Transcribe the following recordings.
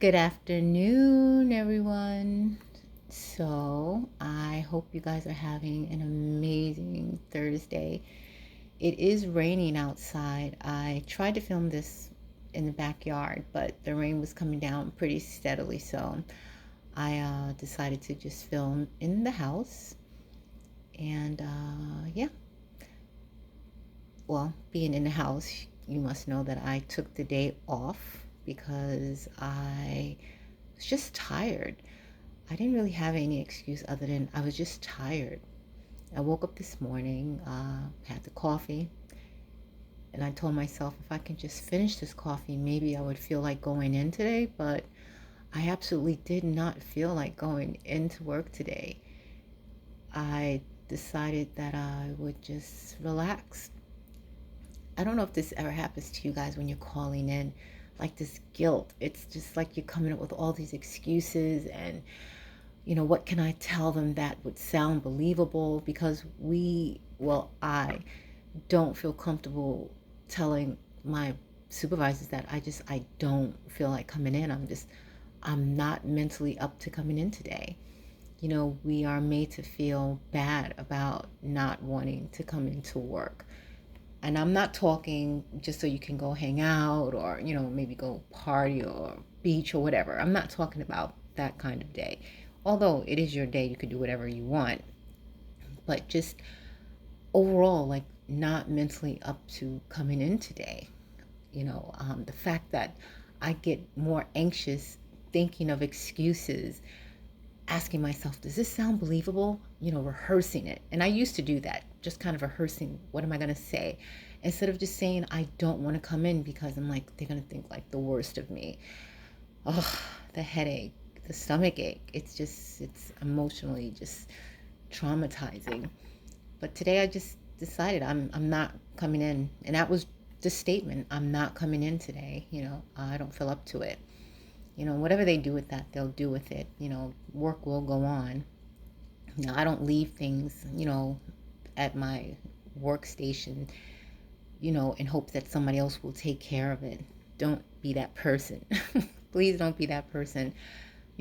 Good afternoon, everyone. So, I hope you guys are having an amazing Thursday. It is raining outside. I tried to film this in the backyard, but the rain was coming down pretty steadily, so I decided to just film in the house. And yeah, well, being in the house, you must know that I took the day off because I was just tired. I didn't really have any excuse other than I was just tired. I woke up this morning, had the coffee, and I told myself if I can just finish this coffee, maybe I would feel like going in today, but I absolutely did not feel like going into work today. I decided that I would just relax. I don't know if this ever happens to you guys when you're calling in, like this guilt. It's just like you're coming up with all these excuses and what can I tell them that would sound believable? Because I don't feel comfortable telling my supervisors that I don't feel like coming in. I'm not mentally up to coming in today. We are made to feel bad about not wanting to come into work. And I'm not talking just so you can go hang out or, maybe go party or beach or whatever. I'm not talking about that kind of day. Although it is your day, you could do whatever you want. But just overall, like not mentally up to coming in today. The fact that I get more anxious thinking of excuses, asking myself, does this sound believable? Rehearsing it. And I used to do that, just kind of rehearsing, what am I going to say? Instead of just saying, I don't want to come in because I'm like, they're going to think like the worst of me. Oh, the headache, the stomach ache. It's emotionally just traumatizing. But today I just decided I'm not coming in. And that was the statement. I'm not coming in today. I don't feel up to it. Whatever they do with that, they'll do with it. Work will go on. I don't leave things, at my workstation, in hopes that somebody else will take care of it. Don't be that person. Please don't be that person.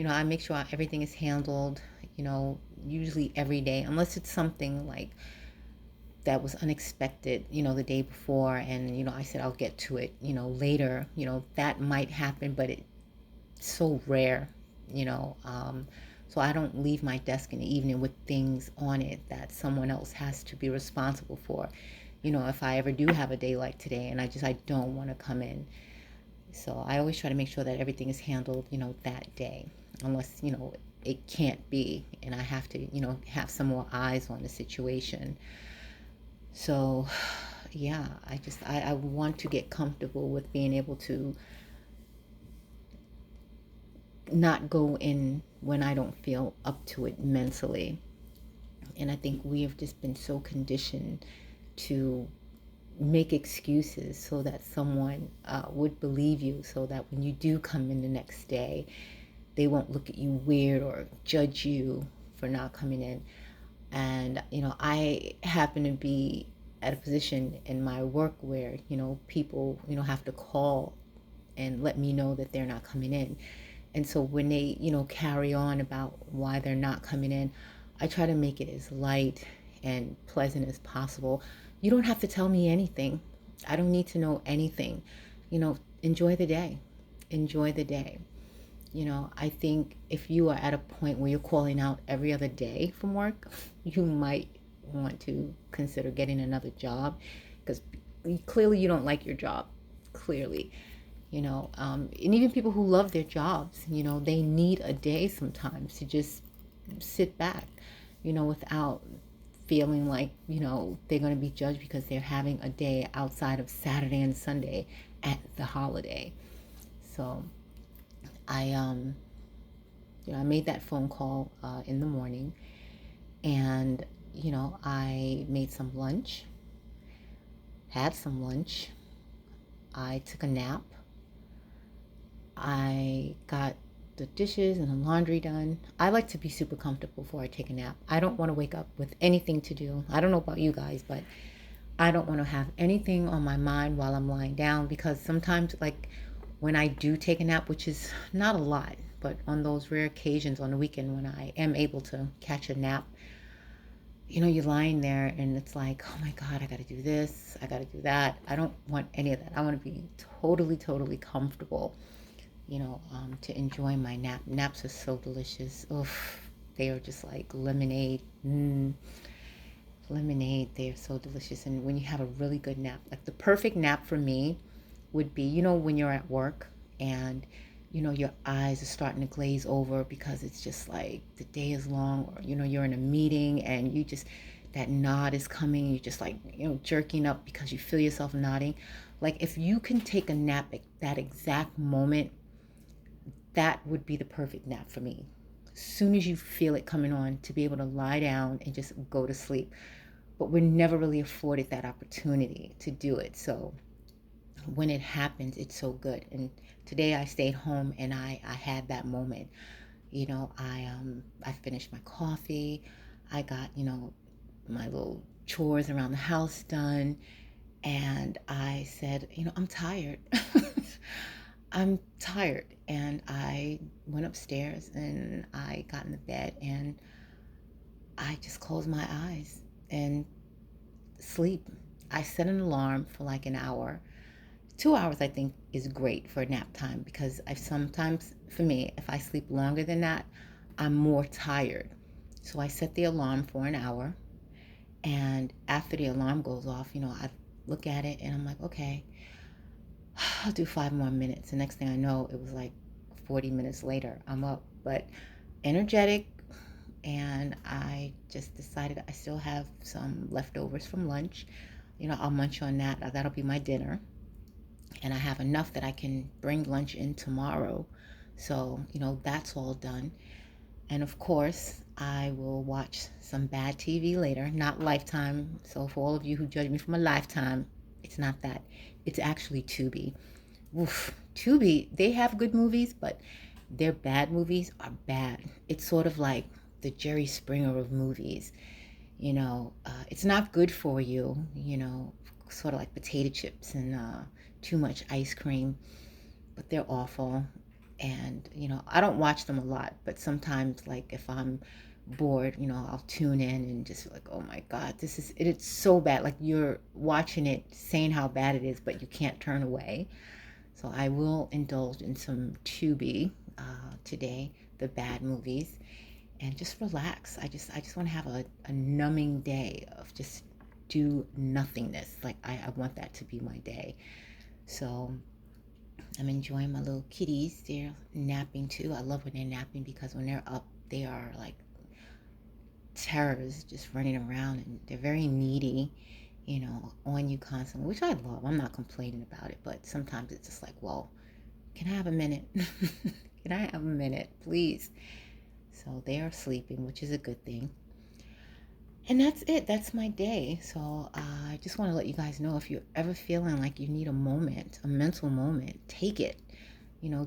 I make sure everything is handled, usually every day, unless it's something like that was unexpected, the day before. And, I said I'll get to it, later, that might happen, but it's so rare, you know. So I don't leave my desk in the evening with things on it that someone else has to be responsible for. If I ever do have a day like today and I don't want to come in. So I always try to make sure that everything is handled, that day, unless, it can't be and I have to, have some more eyes on the situation. So yeah, I want to get comfortable with being able to not go in when I don't feel up to it mentally. And I think we have just been so conditioned to make excuses so that someone would believe you, so that when you do come in the next day, they won't look at you weird or judge you for not coming in. And, I happen to be at a position in my work where, people, have to call and let me know that they're not coming in. And so when they, carry on about why they're not coming in, I try to make it as light and pleasant as possible. You don't have to tell me anything. I don't need to know anything. Enjoy the day. Enjoy the day. I think if you are at a point where you're calling out every other day from work, you might want to consider getting another job because clearly you don't like your job. Clearly. And even people who love their jobs, they need a day sometimes to just sit back, without feeling like, they're going to be judged because they're having a day outside of Saturday and Sunday at the holiday. So I made that phone call in the morning, and I made some lunch, had some lunch. I took a nap. I got the dishes and the laundry done. I like to be super comfortable before I take a nap. I don't want to wake up with anything to do. I don't know about you guys, but I don't want to have anything on my mind while I'm lying down, because sometimes, like, when I do take a nap, which is not a lot, but on those rare occasions on the weekend when I am able to catch a nap, you're lying there and it's like, oh my God, I got to do this, I got to do that. I don't want any of that. I want to be totally, totally comfortable, to enjoy my nap. Naps are so delicious. Oof, they are just like lemonade. Lemonade, they are so delicious. And when you have a really good nap, like the perfect nap for me would be, when you're at work and your eyes are starting to glaze over because it's just like the day is long, or you're in a meeting and you just, that nod is coming, you just like jerking up because you feel yourself nodding. Like if you can take a nap at that exact moment, that would be the perfect nap for me. As soon as you feel it coming on, to be able to lie down and just go to sleep. But we're never really afforded that opportunity to do it. So when it happens, it's so good. And today I stayed home and I had that moment. I finished my coffee. I got, my little chores around the house done. And I said, I'm tired. I'm tired. And I went upstairs and I got in the bed and I just closed my eyes and sleep. I set an alarm for like an hour. 2 hours I think is great for nap time, because I sometimes, for me, if I sleep longer than that, I'm more tired. So I set the alarm for an hour, and after the alarm goes off, I look at it and I'm like, okay, I'll do 5 more minutes. The next thing I know, it was like 40 minutes later, I'm up, but energetic. And I just decided I still have some leftovers from lunch. I'll munch on that. That'll be my dinner. And I have enough that I can bring lunch in tomorrow. So, that's all done. And of course, I will watch some bad TV later, not Lifetime. So for all of you who judge me from a Lifetime, it's not that. It's actually Tubi. Oof, Tubi, they have good movies, but their bad movies are bad. It's sort of like the Jerry Springer of movies. It's not good for you, sort of like potato chips and too much ice cream, but they're awful. And, I don't watch them a lot, but sometimes, like, if I'm bored, I'll tune in and just like, oh my God, it's so bad. Like, you're watching it, saying how bad it is, but you can't turn away. So I will indulge in some Tubi today, the bad movies, and just relax. I just want to have a numbing day of just do nothingness. Like I want that to be my day. So I'm enjoying my little kitties. They're napping too. I love when they're napping, because when they're up, they are like terrors, just running around, and they're very needy, on you constantly, which I love. I'm not complaining about it, but sometimes it's just like, well, can I have a minute? Can I have a minute, please? So they are sleeping, which is a good thing. And that's it. That's my day. So I just want to let you guys know, if you're ever feeling like you need a moment, a mental moment, take it.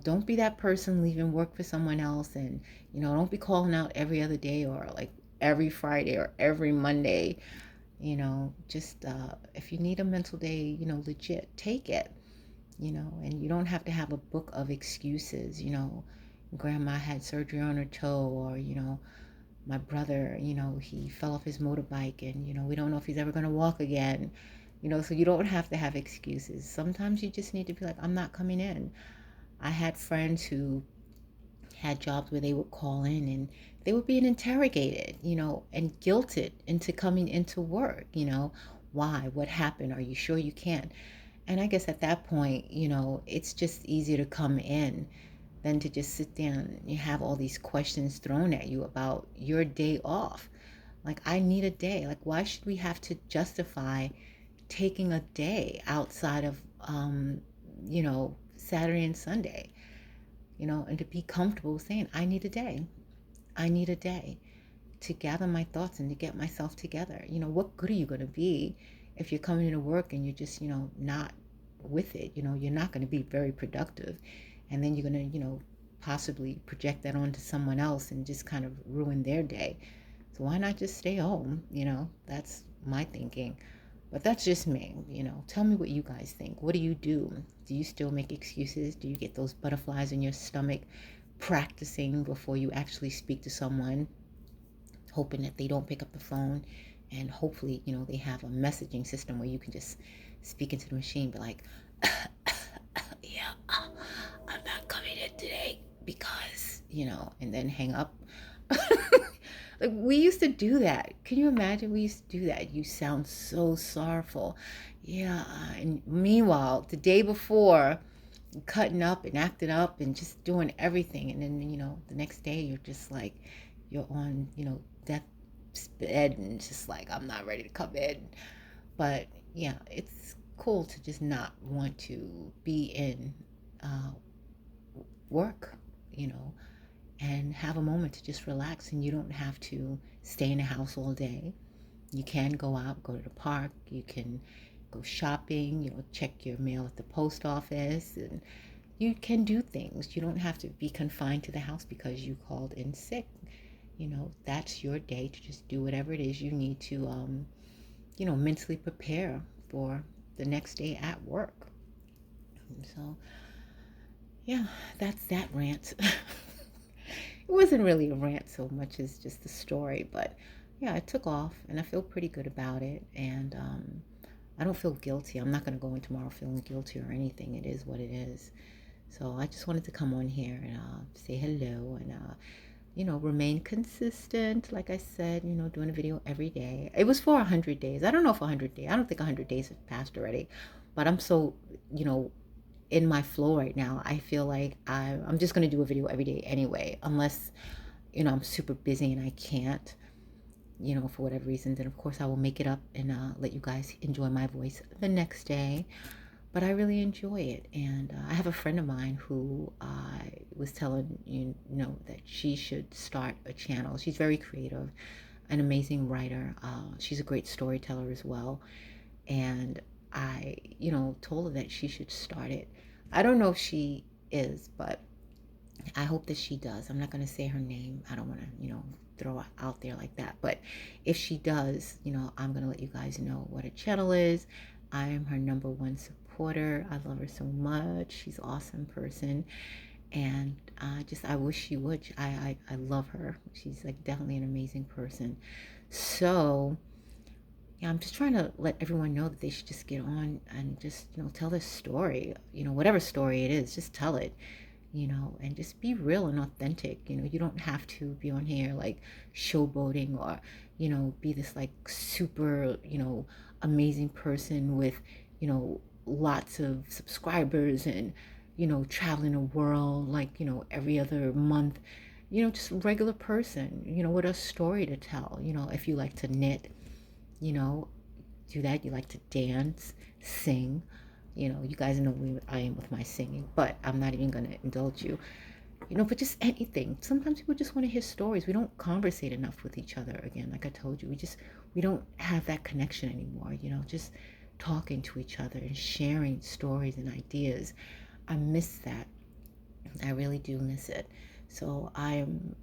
Don't be that person leaving work for someone else, and, don't be calling out every other day or like every Friday or every Monday. Just if you need a mental day, legit, take it. And you don't have to have a book of excuses. Grandma had surgery on her toe, or, my brother, he fell off his motorbike and, we don't know if he's ever going to walk again. So you don't have to have excuses. Sometimes you just need to be like, I'm not coming in. I had friends who had jobs where they would call in and they were being interrogated, and guilted into coming into work. Why? What happened? Are you sure you can? And I guess at that point, it's just easier to come in than to just sit down and you have all these questions thrown at you about your day off. Like, I need a day. Like, why should we have to justify taking a day outside of, Saturday and Sunday, and to be comfortable saying, I need a day. I need a day to gather my thoughts and to get myself together. What good are you going to be if you're coming into work and you're just, not with it? You're not going to be very productive. And then you're going to, possibly project that onto someone else and just kind of ruin their day. So why not just stay home? That's my thinking. But that's just me, you know. Tell me what you guys think. What do you do? Do you still make excuses? Do you get those butterflies in your stomach practicing before you actually speak to someone, hoping that they don't pick up the phone? And hopefully, you know, they have a messaging system where you can just speak into the machine, be like, yeah, I'm not coming in today because, you know, and then hang up. Like we used to do that. Can you imagine? We used to do that. You sound so sorrowful. Yeah. And meanwhile, the day before, cutting up and acting up and just doing everything. And then, you know, the next day you're just like, you're on, you know, death's bed and just like, I'm not ready to come in. But yeah, it's cool to just not want to be in uh, work, you know, and have a moment to just relax. And you don't have to stay in the house all day. You can go out, go to the park, you can go shopping, you know, check your mail at the post office, and you can do things. You don't have to be confined to the house because you called in sick. You know, that's your day to just do whatever it is you need to, you know, mentally prepare for the next day at work. So, yeah, that's that rant. It wasn't really a rant so much as just a story, but yeah, it took off and I feel pretty good about it. And I don't feel guilty. I'm not going to go in tomorrow feeling guilty or anything. It is what it is. So I just wanted to come on here and say hello and, you know, remain consistent. Like I said, you know, doing a video every day. It was for 100 days. I don't know if 100 days, I don't think 100 days have passed already, but I'm so, you know, in my flow right now. I feel like I'm just going to do a video every day anyway, unless, you know, I'm super busy and I can't, you know, for whatever reason. Then of course I will make it up and let you guys enjoy my voice the next day. But I really enjoy it. And I have a friend of mine who was telling you know that she should start a channel. She's very creative, an amazing writer. She's a great storyteller as well. And I, you know, told her that she should start it. I don't know if she is, but I hope that she does. I'm not going to say her name. I don't want to, you know, throw it out there like that. But if she does, you know, I'm going to let you guys know what her channel is. I am her number one supporter. I love her so much. She's an awesome person. And I wish she would. I love her. She's like definitely an amazing person. So, yeah, I'm just trying to let everyone know that they should just get on and just, you know, tell their story. You know, whatever story it is, just tell it, you know, and just be real and authentic. You know, you don't have to be on here like showboating or, you know, be this like super, you know, amazing person with, you know, lots of subscribers and, you know, traveling the world like, you know, every other month. You know, just a regular person, you know, with a story to tell. You know, if you like to knit, you know, do that. You like to dance, sing. You know, you guys know where I am with my singing, but I'm not even going to indulge you. You know, but just anything. Sometimes people just want to hear stories. We don't conversate enough with each other. Again, like I told you, we don't have that connection anymore. You know, just talking to each other and sharing stories and ideas. I miss that. I really do miss it. So I am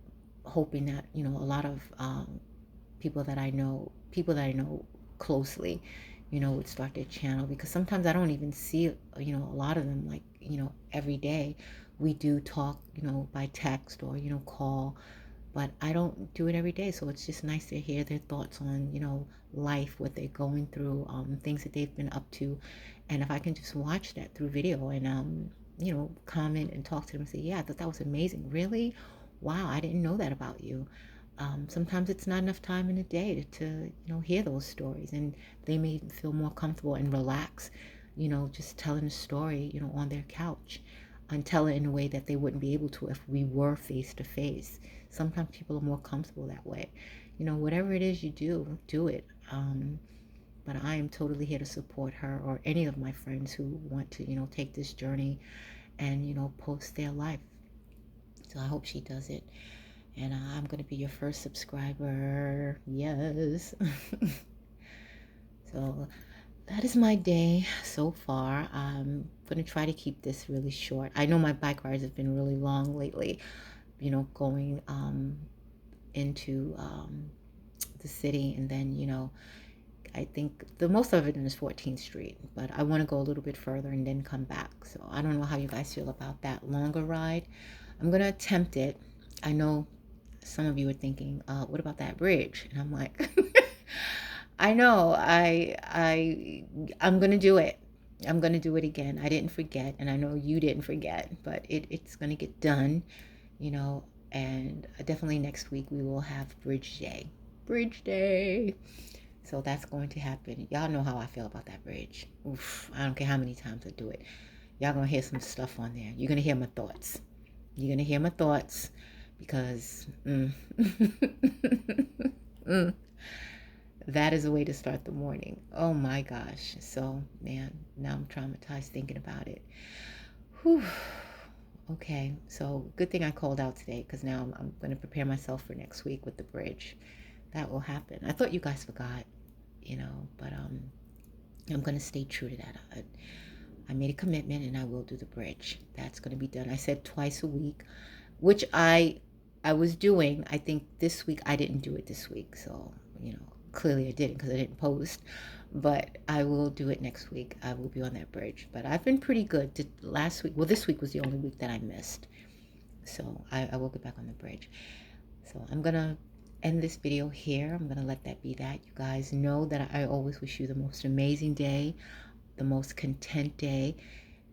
hoping that, you know, a lot of people that I know closely, you know, would start their channel, because sometimes I don't even see, you know, a lot of them like, you know, every day. We do talk, you know, by text or, you know, call, but I don't do it every day. So it's just nice to hear their thoughts on, you know, life, what they're going through, things that they've been up to. And if I can just watch that through video and, you know, comment and talk to them and say, yeah, I thought that was amazing. Really? Wow, I didn't know that about you. Sometimes it's not enough time in a day to, you know, hear those stories, and they may feel more comfortable and relax, you know, just telling a story, you know, on their couch, and tell it in a way that they wouldn't be able to if we were face to face. Sometimes people are more comfortable that way. You know, whatever it is you do, do it. But I am totally here to support her or any of my friends who want to, you know, take this journey and, you know, post their life. So I hope she does it. And I'm going to be your first subscriber. Yes. So that is my day so far. I'm going to try to keep this really short. I know my bike rides have been really long lately, you know, going into the city and then, you know, I think the most of it is 14th Street, but I want to go a little bit further and then come back. So I don't know how you guys feel about that longer ride. I'm going to attempt it. I know some of you are thinking, what about that bridge? And I'm like, I know, I'm going to do it. I'm going to do it again. I didn't forget, and I know you didn't forget, but it's going to get done, you know, and definitely next week we will have Bridge Day. Bridge Day. So that's going to happen. Y'all know how I feel about that bridge. Oof, I don't care how many times I do it. Y'all gonna hear some stuff on there. You're gonna hear my thoughts. You're gonna hear my thoughts because that is a way to start the morning. Oh my gosh. So, man, now I'm traumatized thinking about it. Whew. Okay, so good thing I called out today because now I'm going to prepare myself for next week with the bridge. That will happen. I thought you guys forgot, you know, but I'm going to stay true to that. I made a commitment and I will do the bridge. That's going to be done. I said twice a week, which I was doing. I think this week I didn't do it this week, so you know clearly I didn't because I didn't post. But I will do it next week. I will be on that bridge. But I've been pretty good. Last week, well, this week was the only week that I missed, so I will get back on the bridge. So I'm gonna end this video here. I'm gonna let that be that. You guys know that I always wish you the most amazing day, the most content day.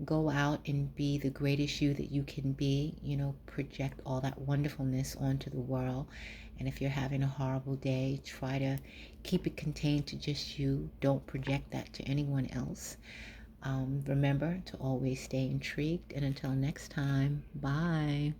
Go out and be the greatest you that you can be. You know, project all that wonderfulness onto the world. And if you're having a horrible day, try to keep it contained to just you. Don't project that to anyone else. Remember to always stay intrigued. And until next time, bye.